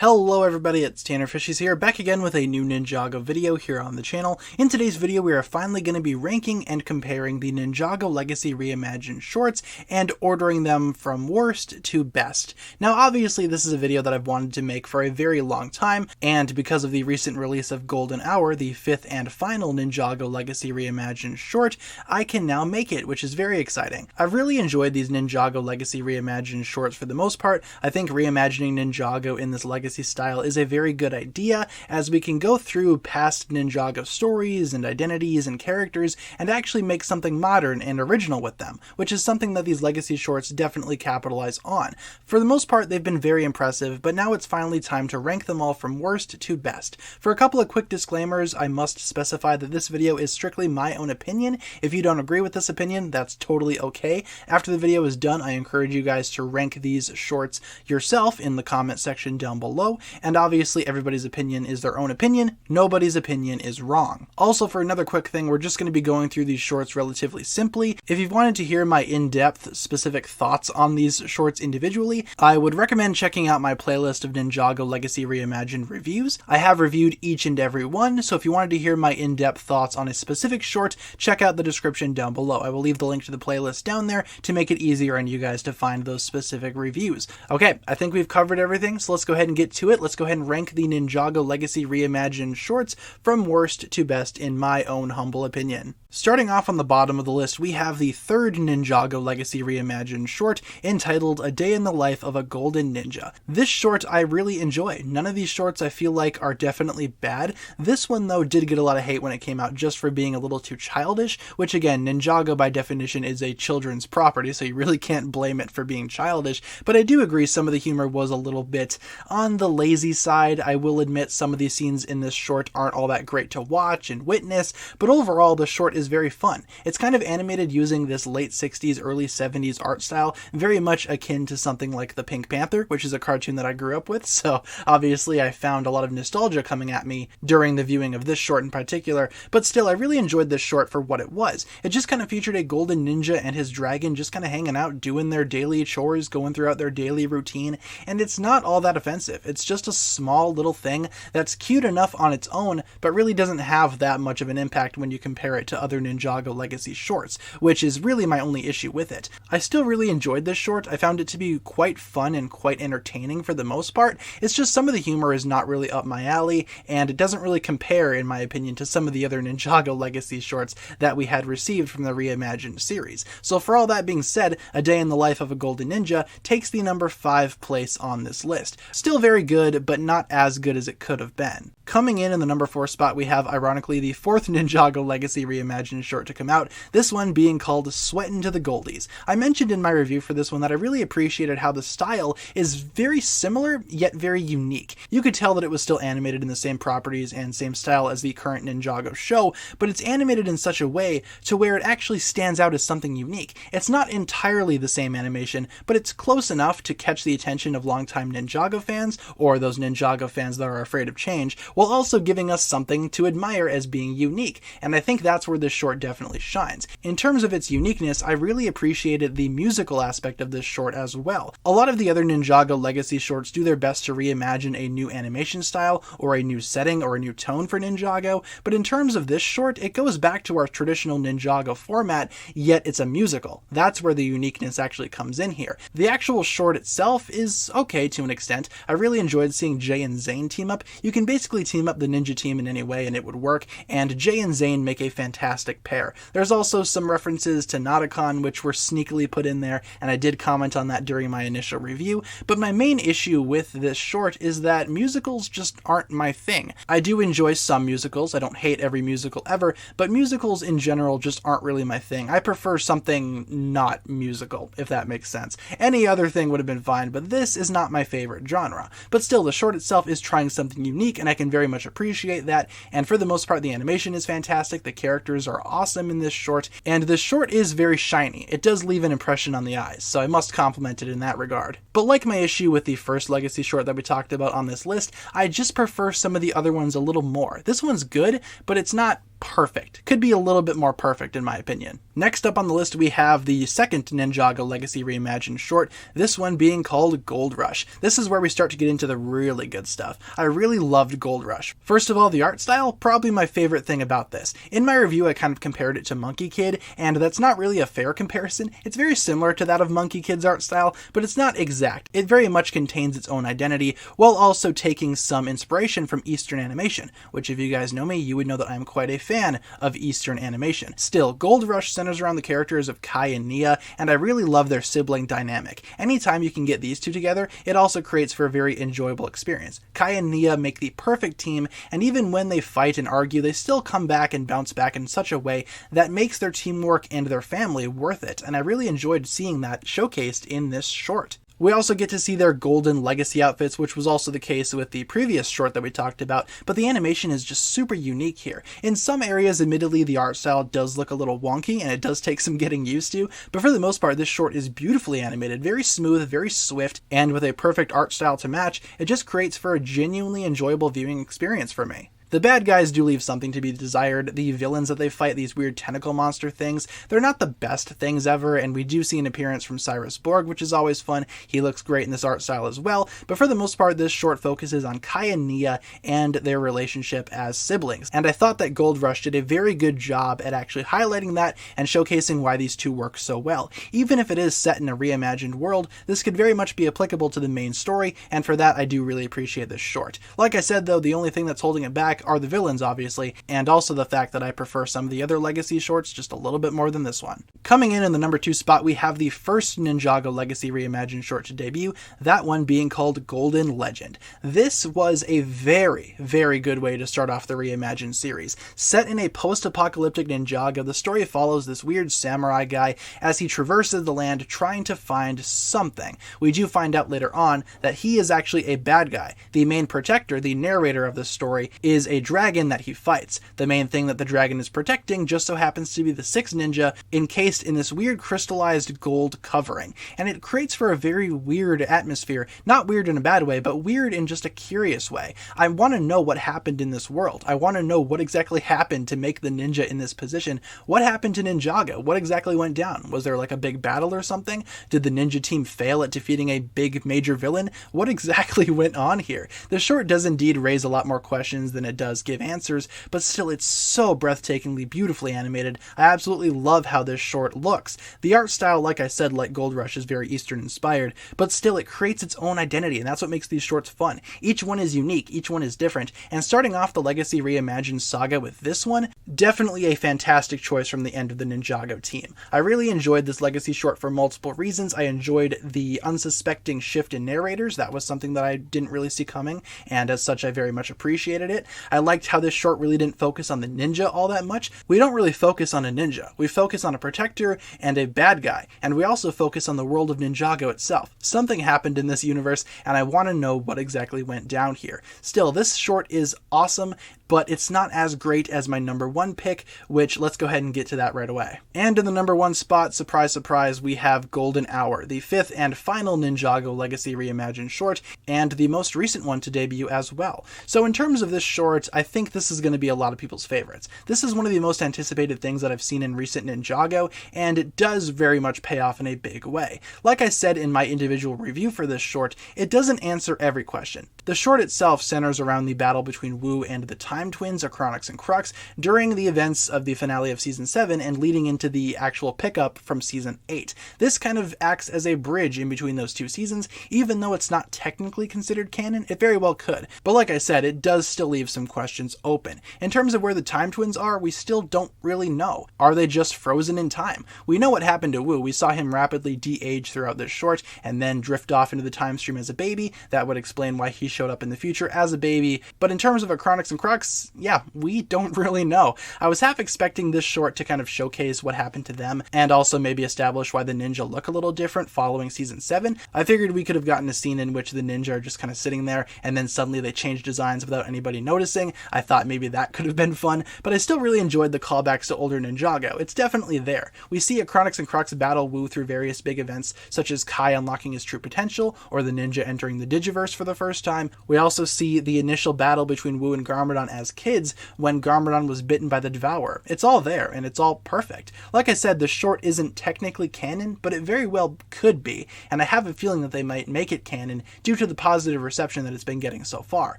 Hello everybody, it's TannerFishies here, back again with a new Ninjago video here on the channel. In today's video we are finally going to be ranking and comparing the Ninjago Legacy Reimagined shorts and ordering them from worst to best. Now obviously this is a video that I've wanted to make for a very long time, and because of the recent release of Golden Hour, the 5th and final Ninjago Legacy Reimagined short, I can now make it, which is very exciting. I've really enjoyed these Ninjago Legacy Reimagined shorts for the most part. I think reimagining Ninjago in this Legacy style is a very good idea, as we can go through past Ninjago stories and identities and characters and actually make something modern and original with them, which is something that these Legacy shorts definitely capitalize on. For the most part, they've been very impressive, but now it's finally time to rank them all from worst to best. For a couple of quick disclaimers, I must specify that this video is strictly my own opinion. If you don't agree with this opinion, that's totally okay. After the video is done, I encourage you guys to rank these shorts yourself in the comment section down below. And obviously everybody's opinion is their own opinion. Nobody's opinion is wrong. Also, for another quick thing, we're just going to be going through these shorts relatively simply. If you've wanted to hear my in-depth specific thoughts on these shorts individually, I would recommend checking out my playlist of Ninjago Legacy Reimagined reviews. I have reviewed each and every one, so if you wanted to hear my in-depth thoughts on a specific short, check out the description down below. I will leave the link to the playlist down there to make it easier on you guys to find those specific reviews. Okay, I think we've covered everything, so let's go ahead and get to it. Let's go ahead and rank the Ninjago Legacy Reimagined shorts from worst to best in my own humble opinion. Starting off on the bottom of the list, we have the third Ninjago Legacy Reimagined short entitled A Day in the Life of a Golden Ninja. This short I really enjoy. None of these shorts I feel like are definitely bad. This one though did get a lot of hate when it came out just for being a little too childish, which again, Ninjago by definition is a children's property, so you really can't blame it for being childish, but I do agree some of the humor was a little bit on the lazy side. I will admit some of these scenes in this short aren't all that great to watch and witness, but overall the short is very fun. It's kind of animated using this late 60s, early 70s art style, very much akin to something like the Pink Panther, which is a cartoon that I grew up with, so obviously I found a lot of nostalgia coming at me during the viewing of this short in particular, but still I really enjoyed this short for what it was. It just kind of featured a golden ninja and his dragon just kind of hanging out, doing their daily chores, going throughout their daily routine, and it's not all that offensive. It's just a small little thing that's cute enough on its own, but really doesn't have that much of an impact when you compare it to other Ninjago Legacy shorts, which is really my only issue with it. I still really enjoyed this short. I found it to be quite fun and quite entertaining for the most part. It's just some of the humor is not really up my alley, and it doesn't really compare, in my opinion, to some of the other Ninjago Legacy shorts that we had received from the Reimagined series. So for all that being said, A Day in the Life of a Golden Ninja takes the number 5 place on this list. Still very good, but not as good as it could have been. Coming in the number 4 spot, we have, ironically, the 4th Ninjago Legacy Reimagined short to come out, this one being called Sweatin' to the Goldies. I mentioned in my review for this one that I really appreciated how the style is very similar, yet very unique. You could tell that it was still animated in the same properties and same style as the current Ninjago show, but it's animated in such a way to where it actually stands out as something unique. It's not entirely the same animation, but it's close enough to catch the attention of longtime Ninjago fans, or those Ninjago fans that are afraid of change, while also giving us something to admire as being unique, and I think that's where this short definitely shines. In terms of its uniqueness, I really appreciated the musical aspect of this short as well. A lot of the other Ninjago Legacy shorts do their best to reimagine a new animation style, or a new setting, or a new tone for Ninjago, but in terms of this short, it goes back to our traditional Ninjago format, yet it's a musical. That's where the uniqueness actually comes in here. The actual short itself is okay to an extent. I really enjoyed seeing Jay and Zane team up. You can basically team up the ninja team in any way and it would work, and Jay and Zane make a fantastic pair. There's also some references to Nauticon which were sneakily put in there, and I did comment on that during my initial review, but my main issue with this short is that musicals just aren't my thing. I do enjoy some musicals, I don't hate every musical ever, but musicals in general just aren't really my thing. I prefer something not musical, if that makes sense. Any other thing would have been fine, but this is not my favorite genre. But still, the short itself is trying something unique, and I can very much appreciate that, and for the most part the animation is fantastic, the characters are awesome in this short, and this short is very shiny. It does leave an impression on the eyes, so I must compliment it in that regard. But like my issue with the first Legacy short that we talked about on this list, I just prefer some of the other ones a little more. This one's good, but it's not perfect. Could be a little bit more perfect in my opinion. Next up on the list we have the second Ninjago Legacy Reimagined short, this one being called Gold Rush. This is where we start to get into the really good stuff. I really loved Gold Rush. First of all, the art style, probably my favorite thing about this. In my review I kind of compared it to Monkey Kid, and that's not really a fair comparison. It's very similar to that of Monkey Kid's art style, but it's not exact. It very much contains its own identity, while also taking some inspiration from Eastern animation, which if you guys know me, you would know that I'm quite a fan of Eastern animation. Still, Gold Rush centers around the characters of Kai and Nia, and I really love their sibling dynamic. Anytime you can get these two together, it also creates for a very enjoyable experience. Kai and Nia make the perfect team, and even when they fight and argue, they still come back and bounce back in such a way that makes their teamwork and their family worth it, and I really enjoyed seeing that showcased in this short. We also get to see their golden legacy outfits, which was also the case with the previous short that we talked about, but the animation is just super unique here. In some areas, admittedly, the art style does look a little wonky, and it does take some getting used to, but for the most part, this short is beautifully animated, very smooth, very swift, and with a perfect art style to match, it just creates for a genuinely enjoyable viewing experience for me. The bad guys do leave something to be desired. The villains that they fight, these weird tentacle monster things, they're not the best things ever, and we do see an appearance from Cyrus Borg, which is always fun. He looks great in this art style as well, but for the most part, this short focuses on Kai and Nia and their relationship as siblings, and I thought that Gold Rush did a very good job at actually highlighting that and showcasing why these two work so well. Even if it is set in a reimagined world, this could very much be applicable to the main story, and for that I do really appreciate this short. Like I said though, the only thing that's holding it back are the villains, obviously, and also the fact that I prefer some of the other Legacy shorts just a little bit more than this one. Coming in the number 2 spot, we have the first Ninjago Legacy Reimagined short to debut, that one being called Golden Legend. This was a very, very good way to start off the Reimagined series. Set in a post-apocalyptic Ninjago, the story follows this weird samurai guy as he traverses the land trying to find something. We do find out later on that he is actually a bad guy. The main protector, the narrator of this story, is a dragon that he fights. The main thing that the dragon is protecting just so happens to be the 6th ninja encased in this weird crystallized gold covering, and it creates for a very weird atmosphere. Not weird in a bad way, but weird in just a curious way. I want to know what happened in this world. I want to know what exactly happened to make the ninja in this position. What happened to Ninjago? What exactly went down? Was there like a big battle or something? Did the ninja team fail at defeating a big major villain? What exactly went on here? The short does indeed raise a lot more questions than it does give answers, but still it's so breathtakingly beautifully animated. I absolutely love how this short looks. The art style, like I said, like Gold Rush, is very Eastern inspired, but still it creates its own identity, and that's what makes these shorts fun. Each one is unique, each one is different, and starting off the Legacy Reimagined saga with this one, definitely a fantastic choice from the end of the Ninjago team. I really enjoyed this Legacy short for multiple reasons. I enjoyed the unsuspecting shift in narrators. That was something that I didn't really see coming, and as such I very much appreciated it. I liked how this short really didn't focus on the ninja all that much. We don't really focus on a ninja. We focus on a protector and a bad guy, and we also focus on the world of Ninjago itself. Something happened in this universe, and I want to know what exactly went down here. Still, this short is awesome, but it's not as great as my number 1 pick, which let's go ahead and get to that right away. And in the number 1 spot, surprise, surprise, we have Golden Hour, the 5th and final Ninjago Legacy Reimagined short, and the most recent one to debut as well. So in terms of this short, I think this is going to be a lot of people's favorites. This is one of the most anticipated things that I've seen in recent Ninjago, and it does very much pay off in a big way. Like I said in my individual review for this short, it doesn't answer every question. The short itself centers around the battle between Wu and the Time Twins, Achronix and Crux, during the events of the finale of Season 7 and leading into the actual pickup from Season 8. This kind of acts as a bridge in between those two seasons. Even though it's not technically considered canon, it very well could. But like I said, it does still leave some questions open. In terms of where the Time Twins are, we still don't really know. Are they just frozen in time? We know what happened to Wu. We saw him rapidly de-age throughout this short and then drift off into the time stream as a baby. That would explain why he showed up in the future as a baby. But in terms of Achronix and Crux, yeah, we don't really know. I was half expecting this short to kind of showcase what happened to them and also maybe establish why the ninja look a little different following Season 7. I figured we could have gotten a scene in which the ninja are just kind of sitting there and then suddenly they change designs without anybody noticing. I thought maybe that could have been fun, but I still really enjoyed the callbacks to older Ninjago. It's definitely there. We see Achronix and Crux battle Wu through various big events, such as Kai unlocking his true potential, or the ninja entering the Digiverse for the first time. We also see the initial battle between Wu and Garmadon as kids when Garmadon was bitten by the Devourer. It's all there, and it's all perfect. Like I said, the short isn't technically canon, but it very well could be, and I have a feeling that they might make it canon due to the positive reception that it's been getting so far.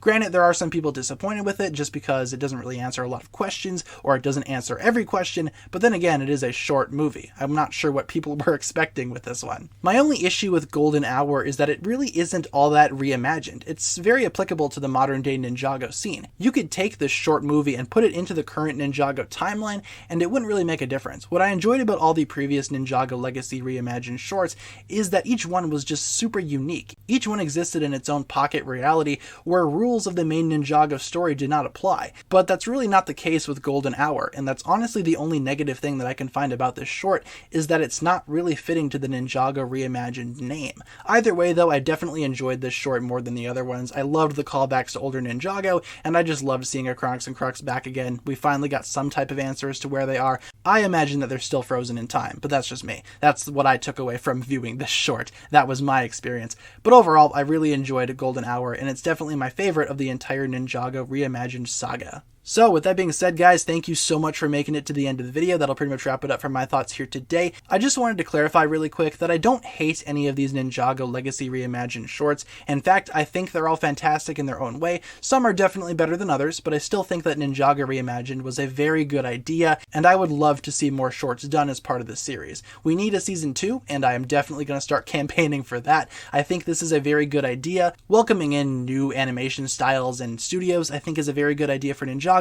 Granted, there are some people disappointed with it just because it doesn't really answer a lot of questions, or it doesn't answer every question, but then again, it is a short movie. I'm not sure what people were expecting with this one. My only issue with Golden Hour is that it really isn't all that reimagined. It's very applicable to the modern day Ninjago scene. You could take this short movie and put it into the current Ninjago timeline, and it wouldn't really make a difference. What I enjoyed about all the previous Ninjago Legacy Reimagined shorts is that each one was just super unique. Each one existed in its own pocket reality where rules of the main Ninjago story did not apply. But that's really not the case with Golden Hour, and that's honestly the only negative thing that I can find about this short, is that it's not really fitting to the Ninjago Reimagined name. Either way though, I definitely enjoyed this short more than the other ones. I loved the callbacks to older Ninjago, and I just loved seeing Akronix and Crux back again. We finally got some type of answers to where they are. I imagine that they're still frozen in time, but that's just me. That's what I took away from viewing this short. That was my experience. But overall, I really enjoyed Golden Hour, and it's definitely my favorite of the entire Ninjago Reimagined saga. So with that being said, guys, thank you so much for making it to the end of the video. That'll pretty much wrap it up for my thoughts here today. I just wanted to clarify really quick that I don't hate any of these Ninjago Legacy Reimagined shorts. In fact, I think they're all fantastic in their own way. Some are definitely better than others, but I still think that Ninjago Reimagined was a very good idea, and I would love to see more shorts done as part of this series. We need a season 2, and I am definitely going to start campaigning for that. I think this is a very good idea. Welcoming in new animation styles and studios, I think, is a very good idea for Ninjago,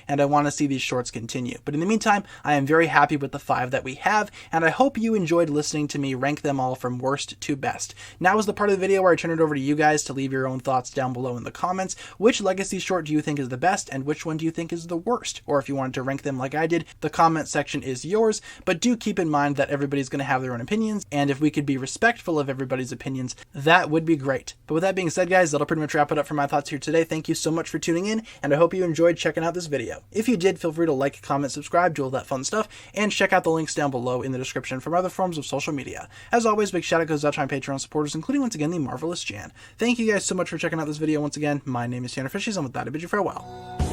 and I want to see these shorts continue. But in the meantime, I am very happy with the 5 that we have, and I hope you enjoyed listening to me rank them all from worst to best. Now is the part of the video where I turn it over to you guys to leave your own thoughts down below in the comments. Which Legacy short do you think is the best, and which one do you think is the worst? Or if you wanted to rank them like I did, the comment section is yours, but do keep in mind that everybody's going to have their own opinions, and if we could be respectful of everybody's opinions, that would be great. But with that being said, guys, that'll pretty much wrap it up for my thoughts here today. Thank you so much for tuning in, and I hope you enjoyed checking out this video. If you did, feel free to like, comment, subscribe, do all that fun stuff, and check out the links down below in the description from other forms of social media. As always, big shout out goes out to my Patreon supporters, including once again the marvelous Jan. Thank you guys so much for checking out this video once again. My name is TannerFishies, and with that I bid you farewell.